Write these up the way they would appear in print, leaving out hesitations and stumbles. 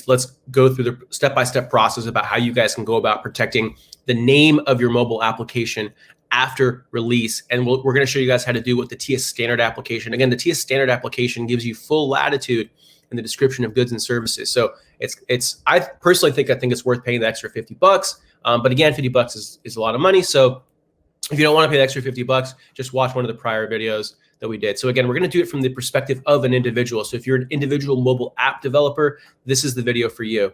let's go through the step-by-step process about how you guys can go about protecting the name of your mobile application after release. And we're going to show you guys how to do with the TEAS standard application. Again, the TEAS standard application gives you full latitude in the description of goods and services. So I personally think it's worth paying the extra $50. But again, $50 is a lot of money. So if you don't want to pay the extra $50, just watch one of the prior videos that we did. So again, we're going to do it from the perspective of an individual. So if you're an individual mobile app developer, this is the video for you.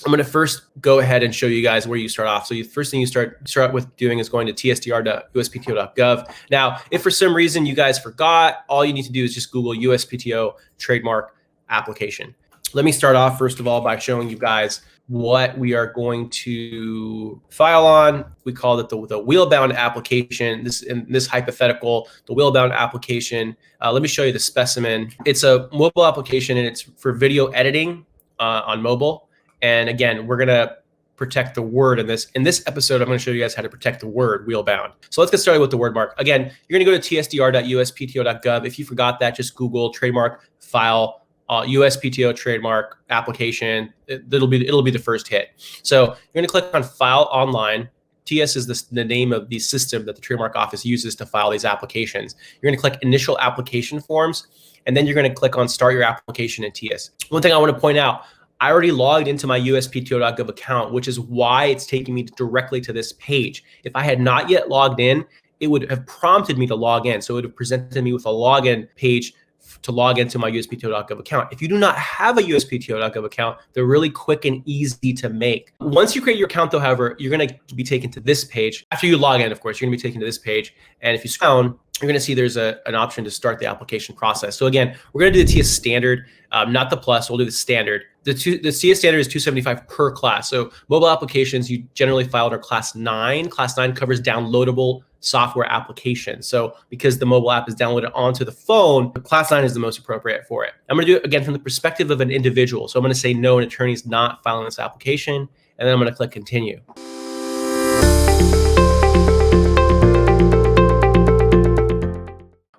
I'm going to first go ahead and show you guys where you start off. So the first thing you start with doing is going to tsdr.uspto.gov. Now, if for some reason you guys forgot, all you need to do is just Google USPTO trademark application. Let me start off first of all by showing you guys what we are going to file on. We call it the wheel-bound application. In this hypothetical, the wheel-bound application. Let me show you the specimen. It's a mobile application and it's for video editing on mobile. And again, we're going to protect the word in this. In this episode, I'm going to show you guys how to protect the word wheel-bound. So let's get started with the word mark. Again, you're going to go to tsdr.uspto.gov. If you forgot that, just Google trademark file USPTO trademark application. It'll be the first hit. So you're going to click on File Online. TEAS is the name of the system that the trademark office uses to file these applications. You're going to click Initial Application Forms, and then you're going to click on Start Your Application in TEAS. One thing I want to point out, I already logged into my USPTO.gov account, which is why it's taking me directly to this page. If I had not yet logged in, it would have prompted me to log in. So it would have presented me with a login page to log into my USPTO.gov account. If you do not have a USPTO.gov account, they're really quick and easy to make. Once you create your account though, however, you're going to be taken to this page. After you log in, of course, you're going to be taken to this page. And if you scroll down, you're going to see there's an option to start the application process. So again, we're going to do the TEAS standard, not the plus. We'll do the standard. The TEAS standard is $275 per class. So mobile applications you generally file under class 9. Class 9 covers downloadable software applications. So because the mobile app is downloaded onto the phone, class 9 is the most appropriate for it. I'm going to do it again from the perspective of an individual. So I'm going to say no, an attorney is not filing this application, and then I'm going to click continue.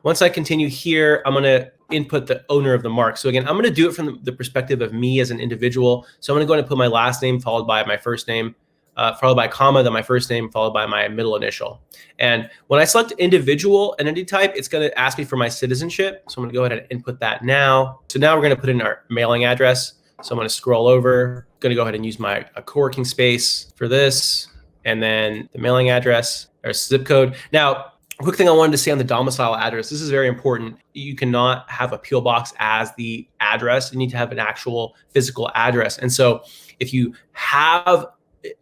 Once I continue here, I'm going to input the owner of the mark. So again, I'm going to do it from the perspective of me as an individual. So I'm going to go ahead and put my last name followed by my first name, followed by a comma, then my first name, followed by my middle initial. And when I select individual entity type, it's going to ask me for my citizenship. So I'm going to go ahead and input that now. So now we're going to put in our mailing address. So I'm going to scroll over, going to go ahead and use my co-working space for this, and then the mailing address or zip code. Now, quick thing I wanted to say on the domicile address. This is very important. You cannot have a PO box as the address. You need to have an actual physical address. And so if you have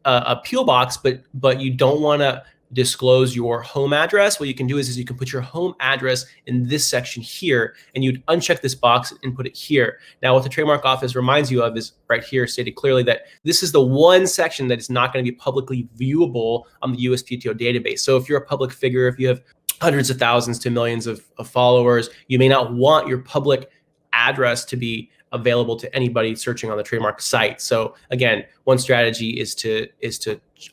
a PO box, but you don't want to disclose your home address, what you can do is you can put your home address in this section here, and you'd uncheck this box and put it here. Now, what the trademark office reminds you of is right here stated clearly that this is the one section that is not going to be publicly viewable on the USPTO database. So if you're a public figure, if you have hundreds of thousands to millions of followers, you may not want your public address to be available to anybody searching on the trademark site. So again, one strategy is to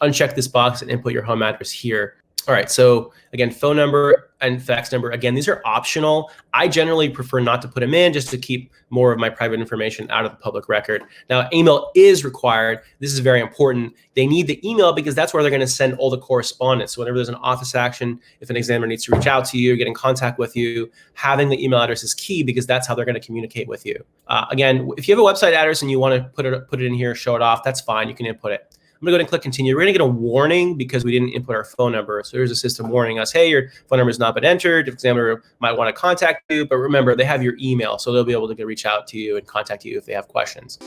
uncheck this box and input your home address here. All right, so again, phone number and fax number, again, these are optional. I generally prefer not to put them in just to keep more of my private information out of the public record. Now, email is required. This is very important. They need the email because that's where they're going to send all the correspondence. So whenever there's an office action, if an examiner needs to reach out to you, get in contact with you, having the email address is key because that's how they're going to communicate with you. Again, if you have a website address and you want to put it in here, show it off, that's fine. You can input it. I'm going to go ahead and click continue. We're going to get a warning because we didn't input our phone number. So there's a system warning us, hey, your phone number has not been entered. The examiner might want to contact you, but remember, they have your email, so they'll be able to reach out to you and contact you if they have questions.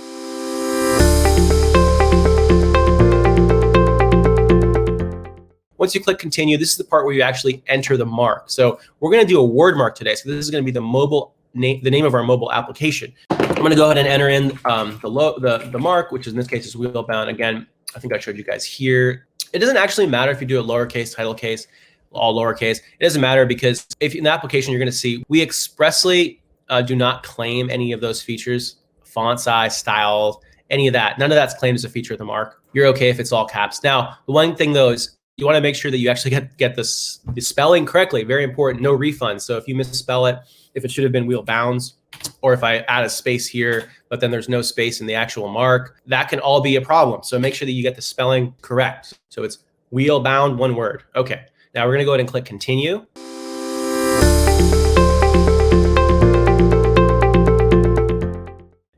Once you click continue, this is the part where you actually enter the mark. So we're going to do a word mark today. So this is going to be the name of our mobile application. I'm going to go ahead and enter in the mark, which in this case is wheel-bound. Again, I think I showed you guys here. It doesn't actually matter if you do a lowercase, title case, all lowercase. It doesn't matter because if in the application you're going to see, we expressly do not claim any of those features, font size, style, any of that. None of that's claimed as a feature of the mark. you're okay if it's all caps. Now, the one thing though is you want to make sure that you actually get the spelling correctly. Very important. No refunds. So if you misspell it, if it should have been wheel bounds, or if I add a space here, but then there's no space in the actual mark, that can all be a problem. So make sure that you get the spelling correct. So it's wheel bound, one word. Okay. Now we're going to go ahead and click continue.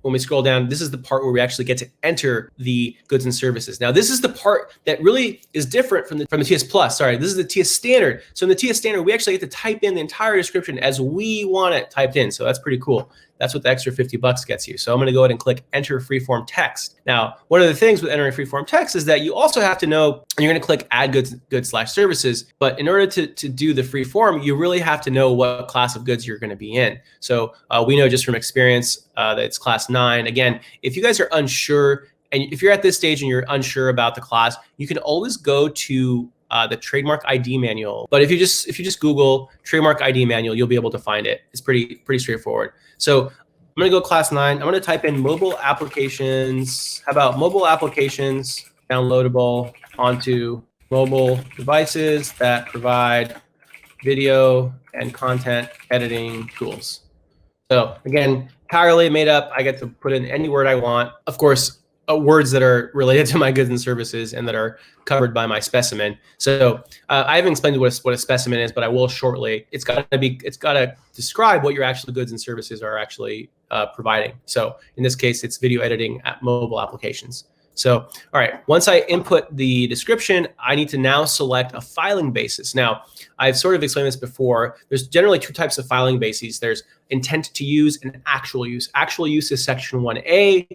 When we scroll down, this is the part where we actually get to enter the goods and services. Now, this is the part that really is different from the TEAS Plus. Sorry, this is the TEAS Standard. So in the TEAS Standard, we actually get to type in the entire description as we want it typed in. So that's pretty cool. That's what the extra $50 gets you. So I'm going to go ahead and click enter freeform text. Now, one of the things with entering freeform text is that you also have to know, and you're going to click add goods/services. But in order to do the freeform, you really have to know what class of goods you're going to be in. So we know just from experience that it's class 9. Again, if you guys are unsure, and if you're at this stage and you're unsure about the class, you can always go to the trademark ID manual. But if you just Google trademark ID manual, you'll be able to find it. It's pretty straightforward. So I'm going to go class 9. I'm going to type in mobile applications. How about mobile applications downloadable onto mobile devices that provide video and content editing tools. So again, entirely made up. I get to put in any word I want. Of course, words that are related to my goods and services and that are covered by my specimen. So I haven't explained what a specimen is, but I will shortly. It's got to describe what your actual goods and services are actually providing. So in this case, it's video editing at mobile applications. So, all right, once I input the description, I need to now select a filing basis. Now, I've sort of explained this before. There's generally 2 types of filing bases. There's intent to use and actual use. Actual use is section 1A.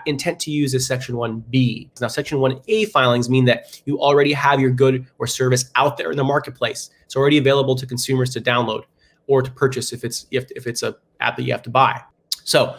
Intent to use is section 1B. Now, section 1A filings mean that you already have your good or service out there in the marketplace. It's already available to consumers to download or to purchase if it's a app that you have to buy. So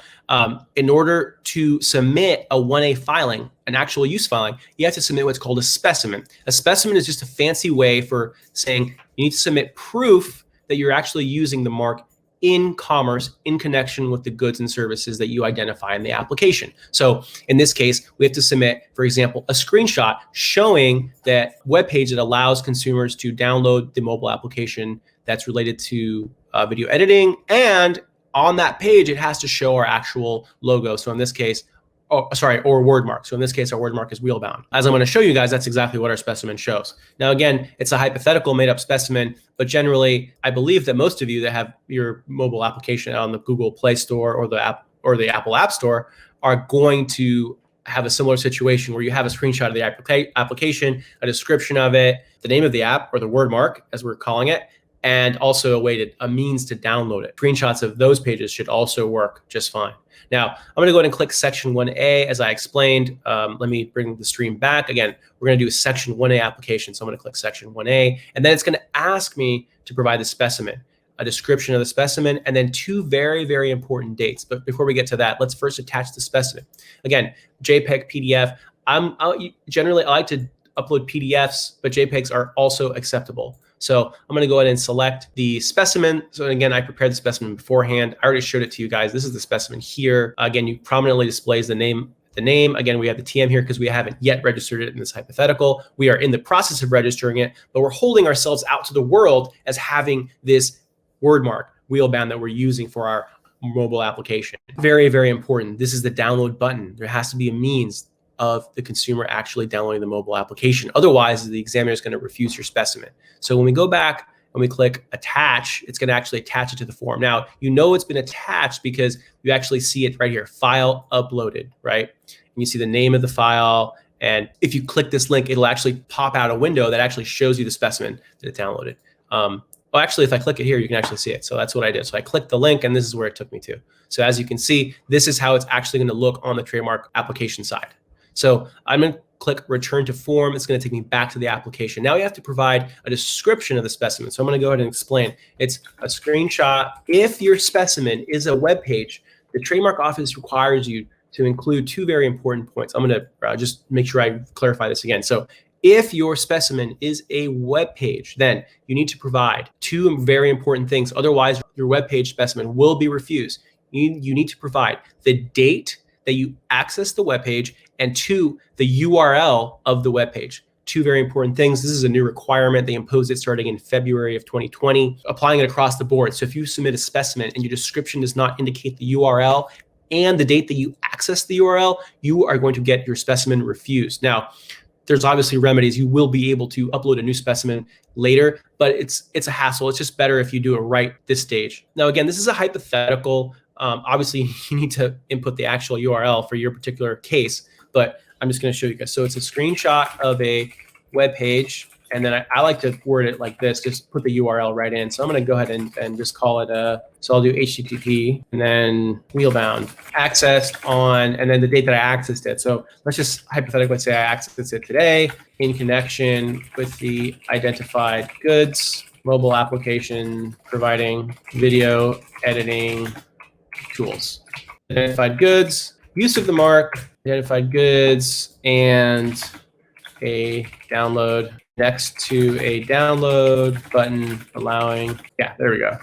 in order to submit a 1A filing, an actual use filing, you have to submit what's called a specimen. A specimen is just a fancy way for saying you need to submit proof that you're actually using the mark in commerce in connection with the goods and services that you identify in the application. So in this case, we have to submit, for example, a screenshot showing that web page that allows consumers to download the mobile application that's related to video editing. And on that page, it has to show our actual logo. So in this case, or word mark. So in this case, our word mark is wheel bound. As I'm going to show you guys, that's exactly what our specimen shows. Now, again, it's a hypothetical made up specimen, but generally, I believe that most of you that have your mobile application on the Google Play Store or the Apple App Store are going to have a similar situation where you have a screenshot of the application, a description of it, the name of the app or the word mark, as we're calling it, and also a means to download it. Screenshots of those pages should also work just fine. Now, I'm going to go ahead and click section 1A. As I explained, let me bring the stream back. Again, we're going to do a section 1A application. So I'm going to click section 1A, and then it's going to ask me to provide the specimen, a description of the specimen, and then 2 very, very important dates. But before we get to that, let's first attach the specimen. Again, JPEG, PDF. Generally, I like to upload PDFs, but JPEGs are also acceptable. So I'm going to go ahead and select the specimen. So again, I prepared the specimen beforehand. I already showed it to you guys. This is the specimen here. Again, you prominently displays the name. Again, we have the TM here because we haven't yet registered it in this hypothetical. We are in the process of registering it, but we're holding ourselves out to the world as having this word mark, wheel bound, that we're using for our mobile application. Very, very important. This is the download button. There has to be a means of the consumer actually downloading the mobile application. Otherwise, the examiner is going to refuse your specimen. So when we go back and we click attach, it's going to actually attach it to the form. Now, you know it's been attached because you actually see it right here, file uploaded, right? And you see the name of the file. And if you click this link, it'll actually pop out a window that actually shows you the specimen that it downloaded. Well, actually, if I click it here, you can actually see it. So that's what I did. So I clicked the link, and this is where it took me to. So as you can see, this is how it's actually going to look on the trademark application side. So I'm going to click return to form. It's going to take me back to the application. Now you have to provide a description of the specimen. So I'm going to go ahead and explain. It's a screenshot. If your specimen is a web page, the trademark office requires you to include 2 very important points. I'm going to just make sure I clarify this again. So if your specimen is a web page, then you need to provide 2 very important things. Otherwise, your web page specimen will be refused. You need to provide the date that you access the web page and 2, the URL of the web page. 2 very important things. This is a new requirement. They imposed it starting in February of 2020, applying it across the board. So if you submit a specimen and your description does not indicate the URL and the date that you access the URL, you are going to get your specimen refused. Now, there's obviously remedies. You will be able to upload a new specimen later, but it's a hassle. It's just better if you do it right this stage. Now, again, this is a hypothetical. Obviously, you need to input the actual URL for your particular case, but I'm just going to show you guys. So it's a screenshot of a web page, and then I like to word it like this, just put the URL right in. So I'm going to go ahead and just call it so I'll do HTTP and then wheelbound accessed on, and then the date that I accessed it. So let's just hypothetically say I accessed it today in connection with the identified goods mobile application providing video editing tools. Identified goods, use of the mark, identified goods, and a download next to a download button allowing, yeah, there we go,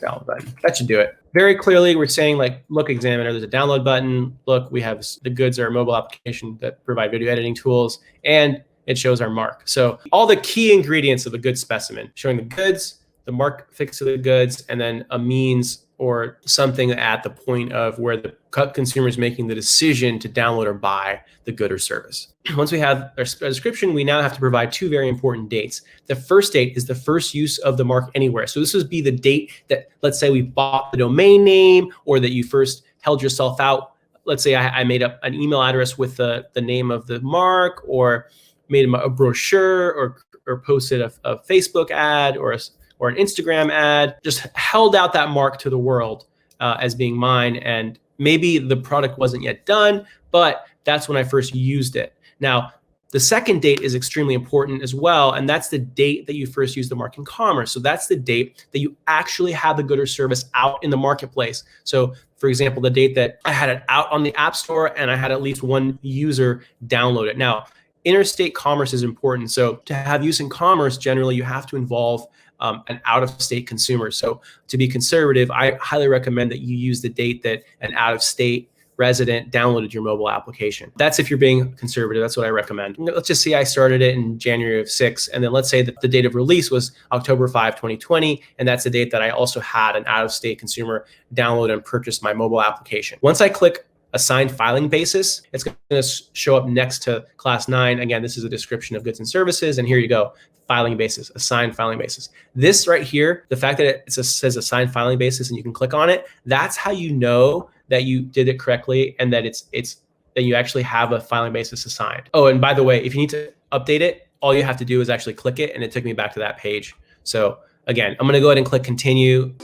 download button. That should do it. Very clearly, we're saying like, look, examiner, there's a download button. Look, we have the goods are a mobile application that provide video editing tools, and it shows our mark. So all the key ingredients of a good specimen, showing the goods, the mark fixed to the goods, and then a means or something at the point of where the consumer is making the decision to download or buy the good or service. Once we have our description, we now have to provide 2 very important dates. The first date is the first use of the mark anywhere. So this would be the date that, let's say we bought the domain name, or that you first held yourself out. Let's say I made up an email address with the name of the mark, or made a brochure, or posted a Facebook ad or an Instagram ad, just held out that mark to the world as being mine. And maybe the product wasn't yet done, but that's when I first used it. Now, the second date is extremely important as well, and that's the date that you first used the mark in commerce. So that's the date that you actually have the good or service out in the marketplace. So for example, the date that I had it out on the App Store and I had at least one user download it. Now, interstate commerce is important. So to have use in commerce, generally you have to involve an out-of-state consumer. So to be conservative, I highly recommend that you use the date that an out-of-state resident downloaded your mobile application. That's if you're being conservative. That's what I recommend. Let's just say I started it in January of 6, and then let's say that the date of release was October 5, 2020, and that's the date that I also had an out-of-state consumer download and purchase my mobile application. Once I click assigned filing basis, it's going to show up next to class 9. Again, this is a description of goods and services, and here you go, filing basis, assigned filing basis. This right here, the fact that it says assigned filing basis and you can click on it, that's how you know that you did it correctly and that that you actually have a filing basis assigned. Oh, and by the way, if you need to update it, all you have to do is actually click it, and it took me back to that page. So again, I'm going to go ahead and click continue.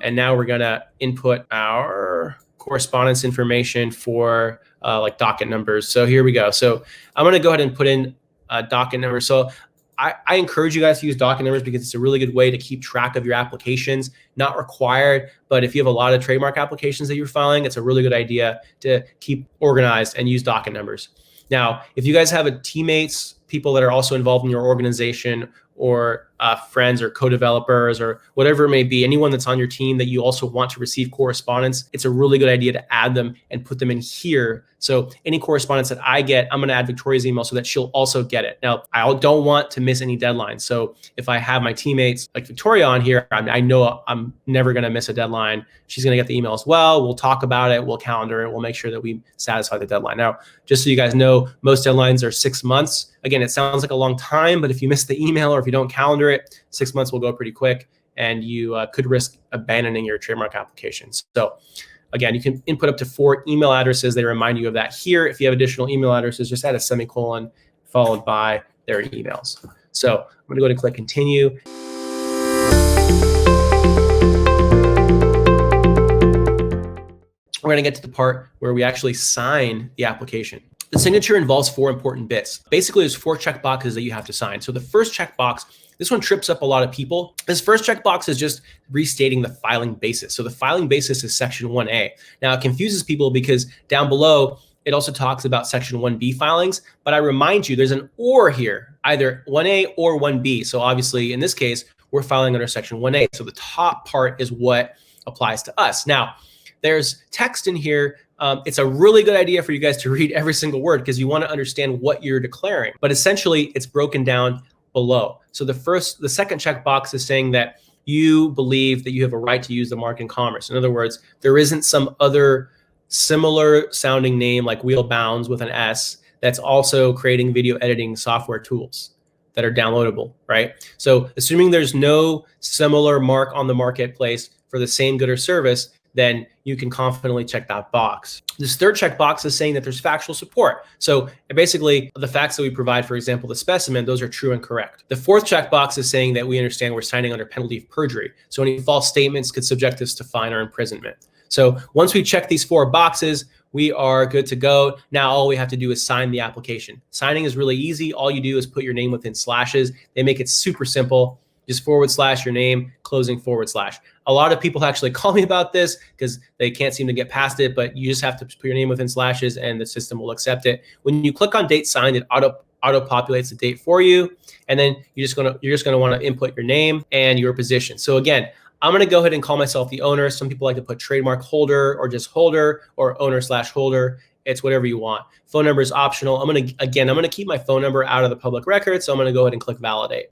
And now we're going to input our correspondence information for like docket numbers. So here we go. So I'm going to go ahead and put in a docket number. So I encourage you guys to use docket numbers because it's a really good way to keep track of your applications. Not required, but if you have a lot of trademark applications that you're filing, it's a really good idea to keep organized and use docket numbers. Now, if you guys have teammates, people that are also involved in your organization, or friends or co-developers or whatever it may be, anyone that's on your team that you also want to receive correspondence, it's a really good idea to add them and put them in here. So any correspondence that I get, I'm going to add Victoria's email so that she'll also get it. Now, I don't want to miss any deadlines. So if I have my teammates like Victoria on here, I know I'm never going to miss a deadline. She's going to get the email as well. We'll talk about it. We'll calendar it. We'll make sure that we satisfy the deadline. Now, just so you guys know, most deadlines are 6 months. Again, it sounds like a long time, but if you miss the email or if you don't calendar it, 6 months will go pretty quick, and you could risk abandoning your trademark applications. So again, you can input up to 4 email addresses. They remind you of that here. If you have additional email addresses, just add a semicolon followed by their emails. So I'm going to go ahead and click continue. We're going to get to the part where we actually sign the application. The signature involves 4 important bits. Basically, there's 4 checkboxes that you have to sign. So the first checkbox, this one trips up a lot of people. This first checkbox is just restating the filing basis. So the filing basis is section 1A. Now it confuses people because down below, it also talks about section 1B filings, but I remind you there's an or here, either 1A or 1B. So obviously in this case, we're filing under section 1A. So the top part is what applies to us. Now, there's text in here. It's a really good idea for you guys to read every single word because you want to understand what you're declaring. But essentially, it's broken down below. So the second checkbox is saying that you believe that you have a right to use the mark in commerce. In other words, there isn't some other similar sounding name like Wheel Bounds with an S that's also creating video editing software tools that are downloadable, right? So assuming there's no similar mark on the marketplace for the same good or service, then you can confidently check that box. This third checkbox is saying that there's factual support. So basically the facts that we provide, for example, the specimen, those are true and correct. The fourth checkbox is saying that we understand we're signing under penalty of perjury. So any false statements could subject us to fine or imprisonment. So once we check these 4 boxes, we are good to go. Now all we have to do is sign the application. Signing is really easy. All you do is put your name within slashes. They make it super simple. Just / your name, closing /. A lot of people actually call me about this because they can't seem to get past it, but you just have to put your name within slashes and the system will accept it. When you click on date signed, it auto populates the date for you. And then you're just gonna want to input your name and your position. So again, I'm going to go ahead and call myself the owner. Some people like to put trademark holder or just holder or owner / holder. It's whatever you want. Phone number is optional. I'm going to keep my phone number out of the public record. So I'm going to go ahead and click validate.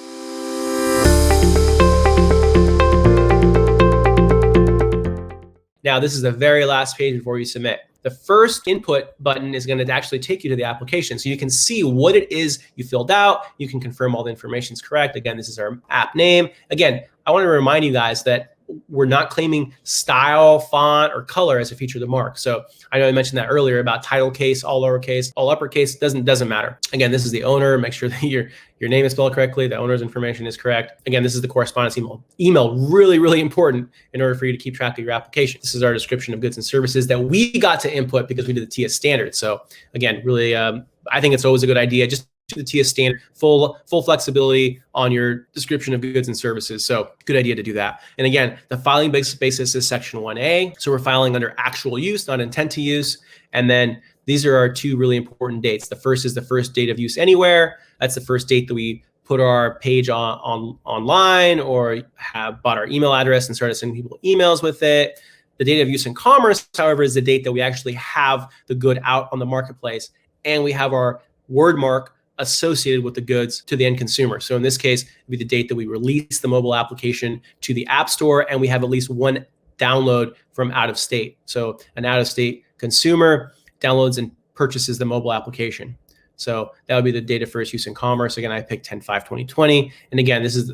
Now, this is the very last page before you submit. The first input button is going to actually take you to the application. So you can see what it is you filled out. You can confirm all the information is correct. Again, this is our app name. Again, I want to remind you guys that we're not claiming style, font, or color as a feature of the mark. So I know I mentioned that earlier about title case, all lowercase, all uppercase, doesn't matter. Again, this is the owner. Make sure that your name is spelled correctly. The owner's information is correct. Again, this is the correspondence email. Email, really, really important in order for you to keep track of your application. This is our description of goods and services that we got to input because we did the TEAS standard. So again, really, I think it's always a good idea. Just the TEAS standard, full flexibility on your description of goods and services. So good idea to do that. And again, the filing basis is section 1A. So we're filing under actual use, not intent to use. And then these are our 2 really important dates. The first is the first date of use anywhere. That's the first date that we put our page online or have bought our email address and started sending people emails with it. The date of use in commerce, however, is the date that we actually have the good out on the marketplace. And we have our word mark associated with the goods to the end consumer. So in this case, it would be the date that we release the mobile application to the App Store and we have at least 1 download from out of state. So an out of state consumer downloads and purchases the mobile application. So that would be the date of first use in commerce. Again, I picked 10/5/2020. And again, this is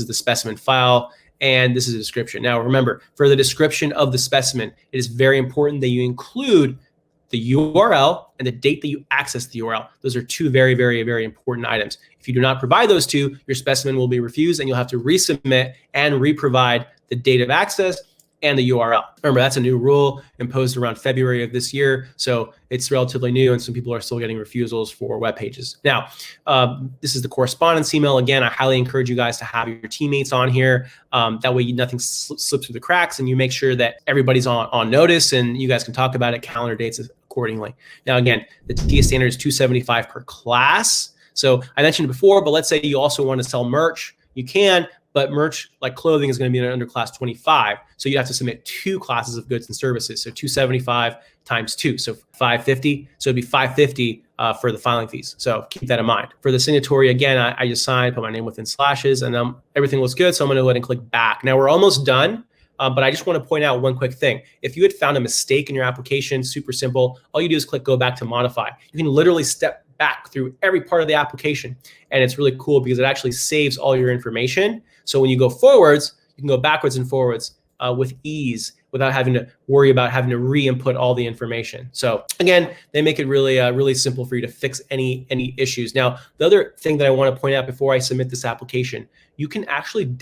the specimen file and this is a description. Now remember, for the description of the specimen, it is very important that you include the URL and the date that you access the URL. Those are 2 very, very, very important items. If you do not provide those 2, your specimen will be refused and you'll have to resubmit and re-provide the date of access and the URL. Remember, that's a new rule imposed around February of this year. So it's relatively new and some people are still getting refusals for web pages. Now, this is the correspondence email. Again, I highly encourage you guys to have your teammates on here. That way nothing slips through the cracks and you make sure that everybody's on notice and you guys can talk about it, calendar dates accordingly. Now, again, the TEAS standard is $275 per class. So I mentioned it before, but let's say you also want to sell merch. You can, but merch like clothing is going to be under class 25. So you have to submit 2 classes of goods and services. So 275 times 2, so 550. So it'd be 550 for the filing fees. So keep that in mind. For the signatory, again, I just signed, put my name within slashes, and everything looks good. So I'm going to go ahead and click back. Now we're almost done. But I just want to point out one quick thing. If you had found a mistake in your application, super simple, all you do is click go back to modify. You can literally step back through every part of the application. And it's really cool because it actually saves all your information. So when you go forwards, you can go backwards and forwards with ease without having to worry about having to re-input all the information. So again, they make it really, really simple for you to fix any issues. Now, the other thing that I want to point out before I submit this application, you can actually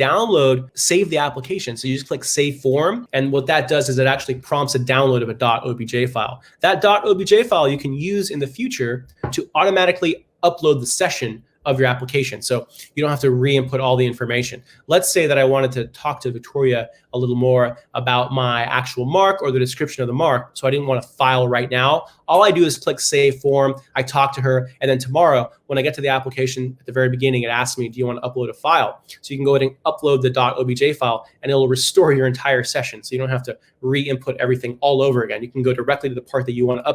save the application. So you just click save form. And what that does is it actually prompts a download of a .obj file. That .obj file you can use in the future to automatically upload the session of your application. So you don't have to re-input all the information. Let's say that I wanted to talk to Victoria a little more about my actual mark or the description of the mark. So I didn't want to file right now. All I do is click Save Form. I talk to her. And then tomorrow, when I get to the application at the very beginning, it asks me, do you want to upload a file? So you can go ahead and upload the .obj file, and it'll restore your entire session. So you don't have to re-input everything all over again. You can go directly to the part that you want to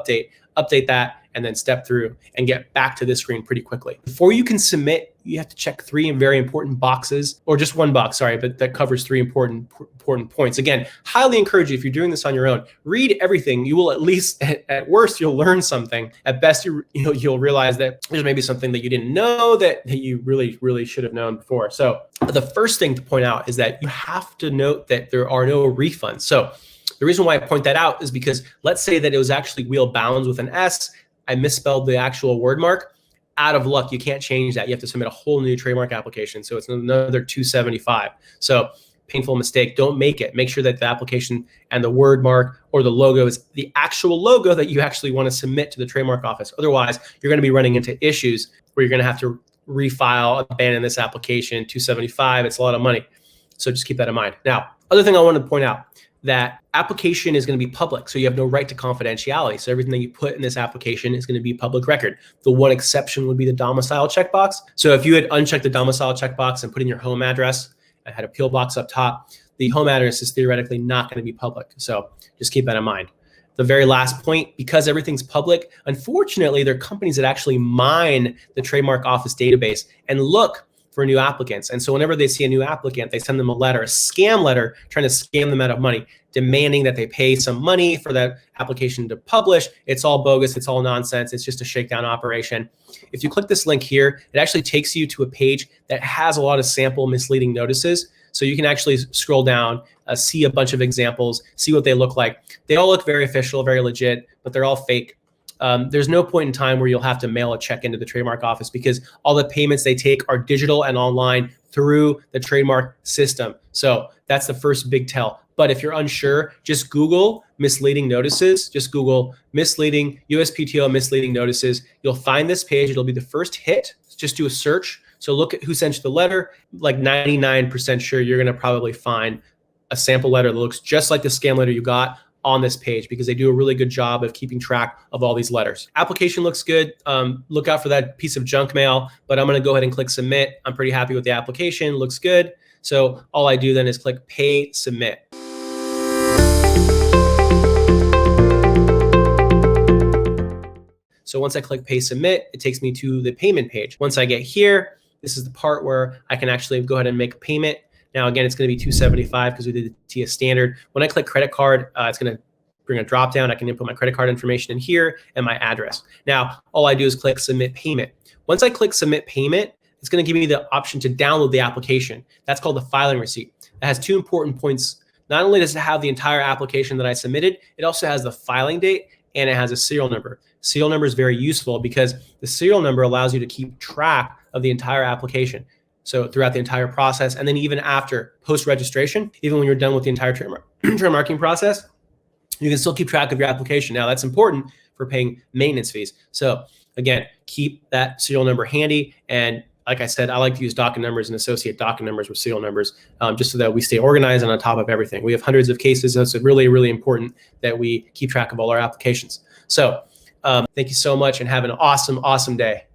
update that, and then step through and get back to this screen pretty quickly. Before you can submit, you have to check 3 very important boxes, or just one box, sorry, but that covers 3 important points. Again, highly encourage you, if you're doing this on your own, read everything. You will at least, at worst, you'll learn something. At best, you'll realize that there's maybe something that you didn't know that you really should have known before. So the first thing to point out is that you have to note that there are no refunds. So the reason why I point that out is because let's say that it was actually wheel bounds with an S. I misspelled the actual word mark. Out of luck, you can't change that. You have to submit a whole new trademark application. So it's another $275. So painful mistake. Don't make it. Make sure that the application and the word mark or the logo is the actual logo that you actually want to submit to the trademark office. Otherwise, you're going to be running into issues where you're going to have to refile, abandon this application, $275. It's a lot of money. So just keep that in mind. Now, other thing I want to point out, that application is going to be public. So you have no right to confidentiality. So everything that you put in this application is going to be public record. The one exception would be the domicile checkbox. So if you had unchecked the domicile checkbox and put in your home address, I had a PO box up top, the home address is theoretically not going to be public. So just keep that in mind. The very last point, because everything's public, unfortunately, there are companies that actually mine the trademark office database and look for new applicants. And so whenever they see a new applicant, they send them a letter, a scam letter, trying to scam them out of money, demanding that they pay some money for that application to publish. It's all bogus. It's all nonsense. It's just a shakedown operation. If you click this link here, it actually takes you to a page that has a lot of sample misleading notices. So you can actually scroll down, see a bunch of examples, see what they look like. They all look very official, very legit, but they're all fake. There's no point in time where you'll have to mail a check into the trademark office because all the payments they take are digital and online through the trademark system. So that's the first big tell. But if you're unsure, just Google misleading notices. Just Google misleading USPTO misleading notices. You'll find this page. It'll be the first hit. Just do a search. So look at who sent you the letter. Like 99% sure you're going to probably find a sample letter that looks just like the scam letter you got on this page, because they do a really good job of keeping track of all these letters. Application looks good. Look out for that piece of junk mail, but I'm going to go ahead and click submit. I'm pretty happy with the application. Looks good. So all I do then is click pay submit. So once I click pay submit, it takes me to the payment page. Once I get here, this is the part where I can actually go ahead and make a payment. Now, again, it's going to be $275 because we did the TEAS standard. When I click credit card, it's going to bring a drop down. I can input my credit card information in here and my address. Now, all I do is click submit payment. Once I click submit payment, it's going to give me the option to download the application. That's called the filing receipt. It has 2 important points. Not only does it have the entire application that I submitted, it also has the filing date and it has a serial number. Serial number is very useful because the serial number allows you to keep track of the entire application. So throughout the entire process, and then even after post-registration, even when you're done with the entire trademarking process, you can still keep track of your application. Now that's important for paying maintenance fees. So again, keep that serial number handy. And like I said, I like to use docket numbers and associate docket numbers with serial numbers just so that we stay organized and on top of everything. We have hundreds of cases, so it's really important that we keep track of all our applications. So thank you so much and have an awesome day.